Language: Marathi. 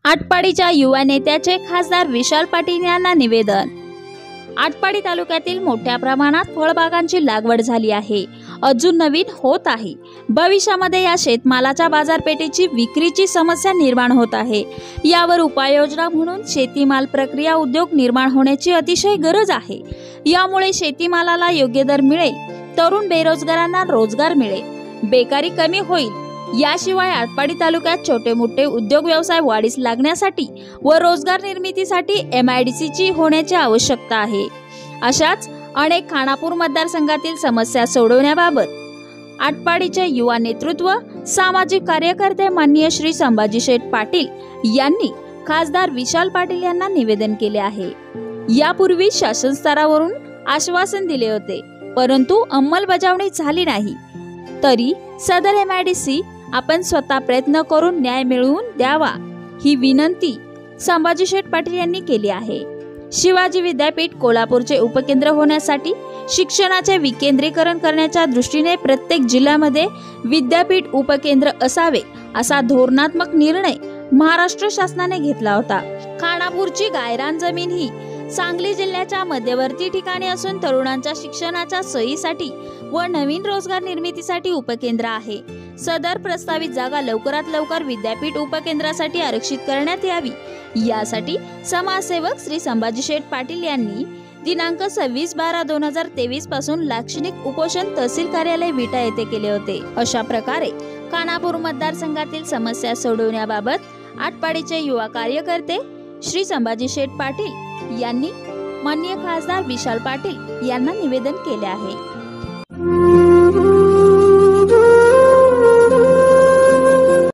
आटपाडीच्या युवा नेत्याचे खासदार विशाल पाटील यांना निवेदन। आटपाडी तालुक्यातील मोठ्या प्रमाणात फळबागांची लागवड झाली आहे, अजून नवीन होत आहे। भविष्यामध्ये या शेतमालाच्या बाजारपेठेची विक्रीची समस्या निर्माण होत आहे। यावर उपाययोजना म्हणून शेतीमाल प्रक्रिया उद्योग निर्माण होण्याची अतिशय गरज आहे। यामुळे शेतीमालाला योग्य दर मिळेल, तरुण बेरोजगारांना रोजगार मिळेल, बेकारी कमी होईल। याशिवाय आटपाडी तालुक्यात छोटे मोठे उद्योग व्यवसाय वाढीस लागण्यासाठी व रोजगार निर्मितीसाठी MIDCची होण्याची आवश्यकता आहे। अशाच अनेक खानापूर मतदारसंघातील समस्या सोडवण्याबाबत आटपाडीचे युवा नेतृत्व, सामाजिक कार्यकर्ते माननीय श्री संभाजी शेठ पाटील यांनी खासदार विशाल पाटील यांना निवेदन केले आहे। यापूर्वी शासन स्तरावरून आश्वासन दिले होते, परंतु अंमलबजावणी झाली नाही। तरी सदर MIDC आपण स्वतः प्रयत्न करून न्याय मिळवून द्यावा, ही विनंती संभाजी शेठ पाटील यांनी केली आहे। शिवाजी विद्यापीठ कोल्हापूरचे उपकेंद्र होण्यासाठी शिक्षणाचे विकेंद्रीकरण करण्याच्या दृष्टीने प्रत्येक जिल्ह्यामध्ये विद्यापीठ उपकेंद्र असावे असा धोरणात्मक निर्णय महाराष्ट्र शासनाने घेतला होता। खानापूरची गायरान जमीन ही सांगली जिल्ह्याच्या मध्यवर्ती ठिकाणी असून तरुणांच्या शिक्षणाच्या सोयीसाठी व नवीन रोजगार निर्मितीसाठी उपकेंद्र आहे। सदर प्रस्तावित जागा लवकरात लवकर विद्यापीठ उपकेंद्रासाठी आरक्षित करण्यात यावी, यासाठी समाजसेवक श्री संभाजी शेठ पाटील यांनी दिनांक 26/12/2023 पासून लाक्षणिक उपोषण तहसील कार्यालय विटा येथे केले होते। अशा प्रकारे खानापूर मतदारसंघातील समस्या सोडवण्याबाबत आटपाडीचे युवा कार्यकर्ते श्री संभाजी शेठ पाटील यांनी माननीय खासदार विशाल पाटील यांना निवेदन केले आहे।